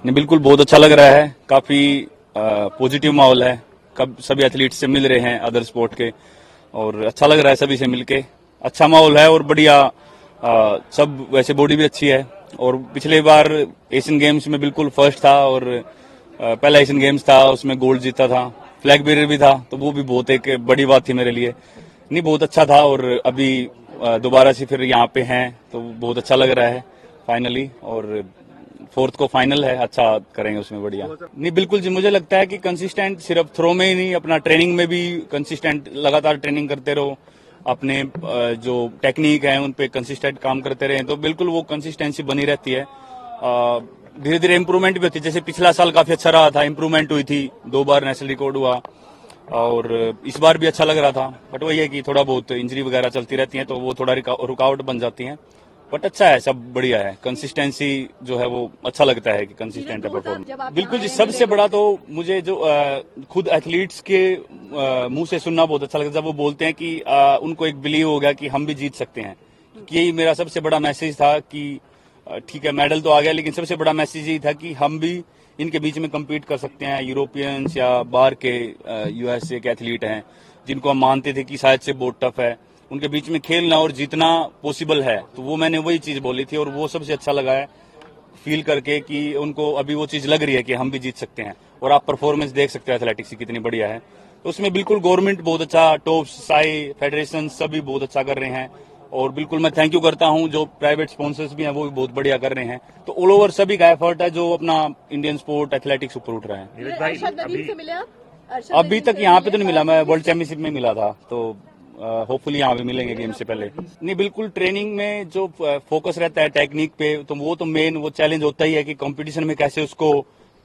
नहीं, बिल्कुल बहुत अच्छा लग रहा है। काफी पॉजिटिव माहौल है। कब सभी एथलीट से मिल रहे हैं अदर स्पोर्ट के, और अच्छा लग रहा है सभी से मिलके। अच्छा माहौल है और बढ़िया। सब वैसे बॉडी भी अच्छी है। और पिछले बार एशियन गेम्स में बिल्कुल फर्स्ट था, और पहला एशियन गेम्स था, उसमें गोल्ड जीता था। फ्लैग बेरर भी था, तो वो भी बहुत एक बड़ी बात थी मेरे लिए। नहीं, बहुत अच्छा था। और अभी दोबारा से फिर यहाँ पे हैं, तो बहुत अच्छा लग रहा है फाइनली। और फोर्थ को फाइनल है, अच्छा करेंगे उसमें बढ़िया। नहीं, बिल्कुल जी, मुझे लगता है कि कंसिस्टेंट सिर्फ थ्रो में ही नहीं, अपना ट्रेनिंग में भी कंसिस्टेंट लगातार ट्रेनिंग करते रहो। अपने जो टेक्निक है उन पे कंसिस्टेंट काम करते रहे तो बिल्कुल वो कंसिस्टेंसी बनी रहती है। धीरे धीरे इंप्रूवमेंट भी होती है। जैसे पिछला साल काफी अच्छा रहा था, इंप्रूवमेंट हुई थी, 2 बार नेशनल रिकॉर्ड हुआ, और इस बार भी अच्छा लग रहा था। बट वही है कि थोड़ा बहुत इंजरी वगैरह चलती रहती है, तो वो थोड़ा रुकावट बन जाती है। बट अच्छा है, सब बढ़िया है। कंसिस्टेंसी जो है वो अच्छा लगता है कि कंसिस्टेंट है परफॉर्मेंस। बिल्कुल जी, सबसे बड़ा तो मुझे जो खुद एथलीट्स के मुंह से सुनना बहुत अच्छा लगता है, जब वो बोलते हैं कि उनको एक बिलीव हो गया कि हम भी जीत सकते हैं। यही मेरा सबसे बड़ा मैसेज था कि ठीक है, मेडल तो आ गया, लेकिन सबसे बड़ा मैसेज यही था कि हम भी इनके बीच में कम्पीट कर सकते हैं। यूरोपियंस या बाहर के यूएसए के एथलीट हैं जिनको हम मानते थे कि शायद से बहुत टफ है, उनके बीच में खेलना और जीतना पॉसिबल है। तो वो मैंने वही चीज बोली थी, और वो सबसे अच्छा लगा है फील करके कि उनको अभी वो चीज लग रही है कि हम भी जीत सकते हैं। और आप परफॉर्मेंस देख सकते हो एथलेटिक्स की कितनी बढ़िया है। तो उसमें बिल्कुल गवर्नमेंट बहुत अच्छा, टॉप साई फेडरेशन सभी बहुत अच्छा कर रहे हैं। और बिल्कुल मैं थैंक यू करता हूं, जो प्राइवेट स्पॉन्सर्स भी हैं वो भी बहुत बढ़िया कर रहे हैं। तो ऑल ओवर सभी का एफर्ट है जो अपना इंडियन स्पोर्ट एथलेटिक्स ऊपर उठ रहा है। अरशद नदीम से मिले आप? अभी तक यहाँ पे तो नहीं मिला, मैं वर्ल्ड चैंपियनशिप में मिला था, तो होपफुली यहाँ पे मिलेंगे गेम से पहले। नहीं, बिल्कुल ट्रेनिंग में जो फोकस रहता है टेक्निक पे, तो वो तो मेन वो चैलेंज होता ही है कि कंपटीशन में कैसे उसको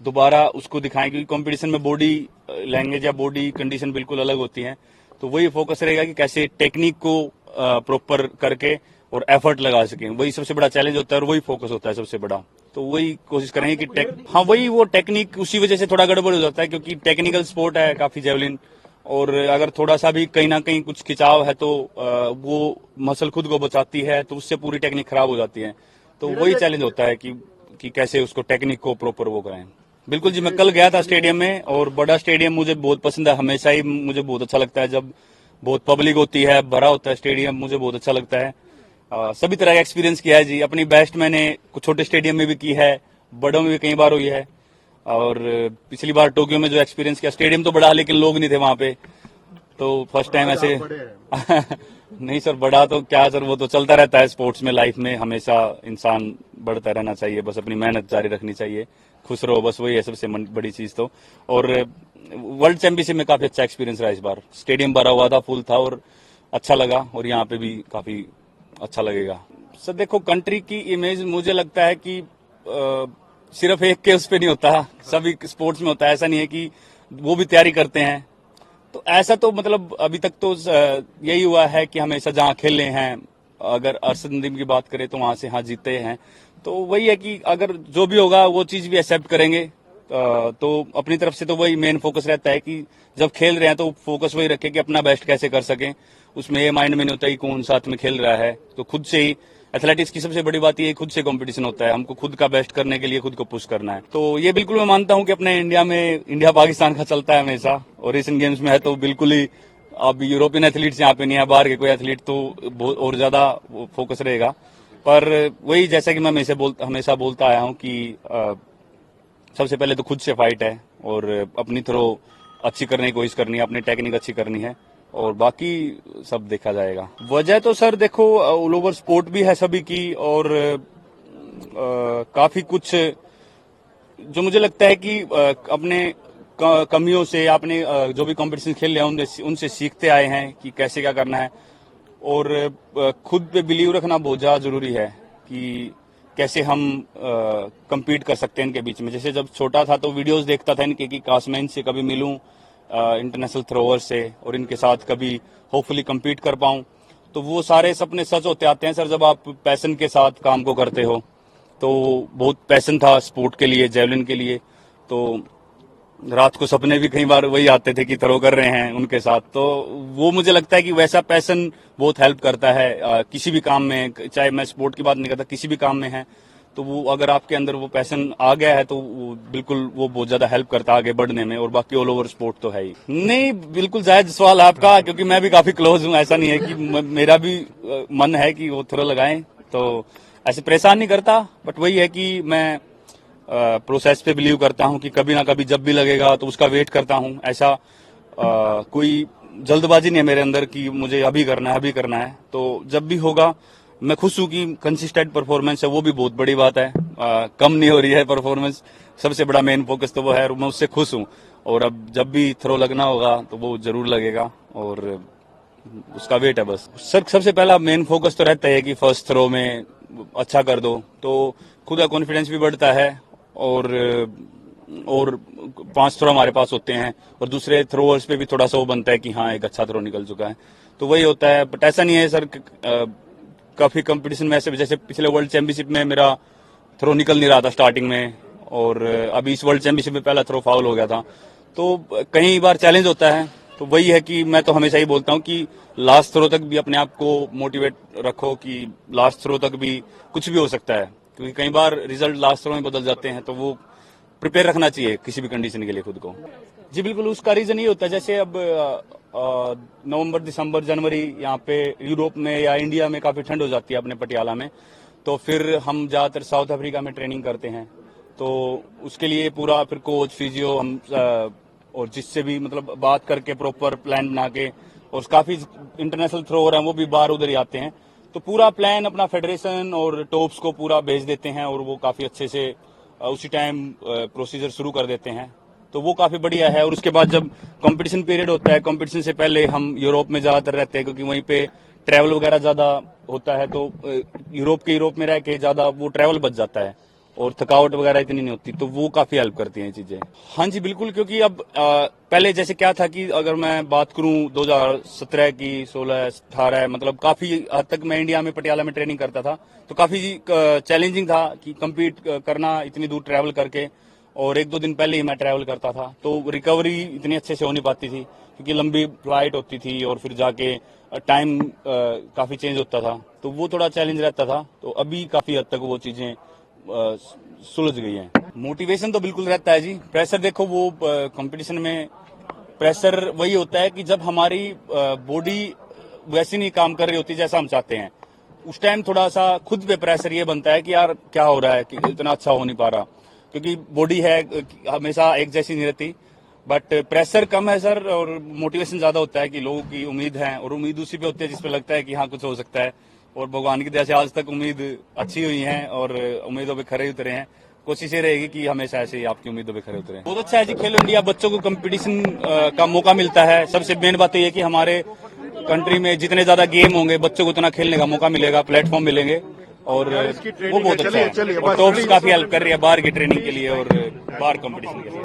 दोबारा उसको दिखाएं, क्योंकि कंपटीशन में बॉडी लैंग्वेज या बॉडी कंडीशन बिल्कुल अलग होती है। तो वही फोकस रहेगा कि कैसे टेक्निक को प्रॉपर करके और एफर्ट लगा सकें। वही सबसे बड़ा चैलेंज होता है और वही फोकस होता है सबसे बड़ा। तो वही कोशिश करेंगे कि हाँ, वही वो टेक्निक उसी वजह से थोड़ा गड़बड़ हो जाता है, क्योंकि टेक्निकल स्पोर्ट है काफी जेवलिन, और अगर थोड़ा सा भी कहीं ना कहीं कुछ खिंचाव है तो वो मसल खुद को बचाती है, तो उससे पूरी टेक्निक खराब हो जाती है। तो वही चैलेंज होता है कि कैसे उसको टेक्निक को प्रॉपर वो करें। बिल्कुल जी, मैं कल गया था स्टेडियम में, और बड़ा स्टेडियम मुझे बहुत पसंद है। हमेशा ही मुझे बहुत अच्छा लगता है जब बहुत पब्लिक होती है, भरा होता है स्टेडियम, मुझे बहुत अच्छा लगता है। सभी तरह का एक्सपीरियंस किया है जी। अपनी बेस्ट मैंने कुछ छोटे स्टेडियम में भी की है, बड़ों में भी कई बार हुई है। और पिछली बार टोक्यो में जो एक्सपीरियंस किया, स्टेडियम तो बड़ा लेकिन लोग नहीं थे वहां पे, तो फर्स्ट टाइम ऐसे नहीं सर, बड़ा तो क्या सर, वो तो चलता रहता है स्पोर्ट्स में। लाइफ में हमेशा इंसान बढ़ता रहना चाहिए, बस अपनी मेहनत जारी रखनी चाहिए, खुश रहो, बस वही है सबसे बड़ी चीज तो। और वर्ल्ड चैंपियनशिप में काफी अच्छा एक्सपीरियंस रहा इस बार। स्टेडियम भरा हुआ था, फुल था, और अच्छा लगा। और यहाँ पे भी काफी अच्छा लगेगा सर। देखो, कंट्री की इमेज मुझे लगता है कि सिर्फ एक के उस पे नहीं होता, सभी स्पोर्ट्स में होता है। ऐसा नहीं है कि वो भी तैयारी करते हैं, तो ऐसा तो मतलब अभी तक तो यही हुआ है कि हमेशा जहाँ खेले हैं, अगर अरशद नदीम की बात करें तो वहां से हाँ जीते हैं। तो वही है कि अगर जो भी होगा वो चीज भी एक्सेप्ट करेंगे। तो अपनी तरफ से तो वही मेन फोकस रहता है कि जब खेल रहे हैं तो फोकस वही रखें कि अपना बेस्ट कैसे कर सकें। उसमें ये माइंड में नहीं होता कि कौन साथ में खेल रहा है, तो खुद से ही एथलेटिक्स की सबसे बड़ी बात ये खुद से कंपटीशन होता है। हमको खुद का बेस्ट करने के लिए खुद को पुश करना है। तो ये बिल्कुल मैं मानता हूं कि अपने इंडिया में इंडिया पाकिस्तान का चलता है हमेशा, और एशियन गेम्स में है तो बिल्कुल ही। अब यूरोपियन एथलीट्स यहाँ पे नहीं है, बाहर के कोई एथलीट तो और ज्यादा फोकस रहेगा। पर वही, जैसा कि मैं हमेशा बोलता आया हूँ कि सबसे पहले तो खुद से फाइट है, और अपनी थ्रो अच्छी करने की कोशिश करनी है, अपनी टेक्निक अच्छी करनी है, और बाकी सब देखा जाएगा। वजह तो सर देखो, ऑल ओवर स्पोर्ट भी है सभी की, और काफी कुछ जो मुझे लगता है कि अपने कमियों से, अपने जो भी कंपटीशन खेल रहे हैं उनसे सीखते आए हैं कि कैसे क्या करना है। और खुद पे बिलीव रखना बहुत ज्यादा जरूरी है कि कैसे हम compete कर सकते हैं इनके बीच में। जैसे जब छोटा था तो वीडियोस देखता था इनके कि काश मैं इनसे कभी मिलूं, इंटरनेशनल थ्रोअर से, और इनके साथ कभी होपफुली compete कर पाऊं। तो वो सारे सपने सच होते आते हैं सर जब आप पैशन के साथ काम को करते हो। तो बहुत पैशन था स्पोर्ट के लिए, जेवलिन के लिए। तो रात को सपने भी कई बार वही आते थे कि थ्रो कर रहे हैं उनके साथ। तो वो मुझे लगता है कि वैसा पैशन बहुत हेल्प करता है किसी भी काम में, चाहे मैं स्पोर्ट की बात नहीं करता, किसी भी काम में है तो वो अगर आपके अंदर वो पैशन आ गया है तो बिल्कुल वो बहुत ज्यादा हेल्प करता है आगे बढ़ने में। और बाकी ऑल ओवर स्पोर्ट तो है ही। नहीं, बिल्कुल जायज सवाल आपका, क्योंकि मैं भी काफी क्लोज हूँ। ऐसा नहीं है कि मेरा भी मन है कि वो थ्रो लगाएं, तो ऐसे परेशान नहीं करता। बट वही है कि मैं प्रोसेस पे बिलीव करता हूँ कि कभी ना कभी जब भी लगेगा तो उसका वेट करता हूँ। ऐसा कोई जल्दबाजी नहीं है मेरे अंदर कि मुझे अभी करना है, अभी करना है। तो जब भी होगा, मैं खुश हूँ कि कंसिस्टेंट परफॉर्मेंस है, वो भी बहुत बड़ी बात है। कम नहीं हो रही है परफॉर्मेंस, सबसे बड़ा मेन फोकस तो वो है, और मैं उससे खुश हूँ। और अब जब भी थ्रो लगना होगा तो वो जरूर लगेगा, और उसका वेट है बस। सर, सबसे पहला मेन फोकस तो रहता है कि फर्स्ट थ्रो में अच्छा कर दो, तो खुद का कॉन्फिडेंस भी बढ़ता है। और 5 थ्रो हमारे पास होते हैं, और दूसरे थ्रोअर्स पे भी थोड़ा सा वो बनता है कि हाँ, एक अच्छा थ्रो निकल चुका है। तो वही होता है। बट ऐसा नहीं है सर, काफी कंपटीशन में ऐसे, जैसे पिछले वर्ल्ड चैंपियनशिप में मेरा थ्रो निकल नहीं रहा था स्टार्टिंग में, और अभी इस वर्ल्ड चैंपियनशिप में पहला थ्रो फाउल हो गया था। तो कई बार चैलेंज होता है। तो वही है कि मैं तो हमेशा ही बोलता हूँ कि लास्ट थ्रो तक भी अपने आप को मोटिवेट रखो, कि लास्ट थ्रो तक भी कुछ भी हो सकता है, क्योंकि कई बार रिजल्ट लास्ट थ्रो में बदल जाते हैं। तो वो प्रिपेयर रखना चाहिए किसी भी कंडीशन के लिए खुद को। जी बिल्कुल, उसका रीजन ये होता है, जैसे अब नवंबर, दिसंबर, जनवरी यहाँ पे यूरोप में या इंडिया में काफी ठंड हो जाती है अपने पटियाला में। तो फिर हम ज्यादातर साउथ अफ्रीका में ट्रेनिंग करते हैं। तो उसके लिए पूरा फिर कोच, फिजियो, हम और जिससे भी मतलब बात करके प्रॉपर प्लान बना के, और काफी इंटरनेशनल थ्रोअर हैं वो भी बाहर उधर ही आते हैं। तो पूरा प्लान अपना फेडरेशन और टॉप्स को पूरा भेज देते हैं, और वो काफी अच्छे से उसी टाइम प्रोसीजर शुरू कर देते हैं। तो वो काफी बढ़िया है। और उसके बाद जब कंपटीशन पीरियड होता है, कंपटीशन से पहले हम यूरोप में ज्यादातर रहते हैं, क्योंकि वहीं पे ट्रैवल वगैरह ज्यादा होता है। तो यूरोप में रह के ज्यादा वो ट्रैवल बच जाता है, और थकावट वगैरह इतनी नहीं होती। तो वो काफी हेल्प करती हैं ये चीजें। हाँ जी बिल्कुल, क्योंकि अब पहले जैसे क्या था कि अगर मैं बात करूं 2017 की, 16, 18, मतलब काफी हद तक मैं इंडिया में पटियाला में ट्रेनिंग करता था। तो काफी चैलेंजिंग था कि कम्पीट करना इतनी दूर ट्रैवल करके, और 1-2 दिन पहले ही मैं ट्रैवल करता था। तो रिकवरी इतनी अच्छे से हो नहीं पाती थी, क्योंकि लंबी फ्लाइट होती थी, और फिर जाके टाइम काफी चेंज होता था। तो वो थोड़ा चैलेंज रहता था। तो अभी काफी हद तक वो चीजें सुलझ गई है। मोटिवेशन तो बिल्कुल रहता है जी। प्रेशर देखो, वो कंपटीशन में प्रेशर वही होता है कि जब हमारी बॉडी वैसी नहीं काम कर रही होती जैसा हम चाहते हैं, उस टाइम थोड़ा सा खुद पे प्रेशर ये बनता है कि यार क्या हो रहा है, कि इतना अच्छा हो नहीं पा रहा, क्योंकि बॉडी है हमेशा एक जैसी नहीं रहती। बट प्रेशर कम है सर, और मोटिवेशन ज्यादा होता है कि लोगों की उम्मीद है, और उम्मीद उसी पे होती है जिस पे लगता है कि हाँ कुछ हो सकता है। और भगवान की दया से आज तक उम्मीद अच्छी हुई है, और उम्मीदों पे खरे उतरे हैं। कोशिश ये रहेगी कि हमेशा ऐसे ही आपकी उम्मीदों पे खरे उतरे। बहुत अच्छा है जी, खेलो इंडिया, बच्चों को कंपटीशन का मौका मिलता है। सबसे मेन बात तो ये कि हमारे कंट्री में जितने ज्यादा गेम होंगे, बच्चों को उतना खेलने का मौका मिलेगा, प्लेटफॉर्म मिलेंगे, और वो बहुत अच्छा है। और टॉप्स काफी हेल्प कर रही है बाहर की ट्रेनिंग के लिए और बाहर कंपटीशन के लिए।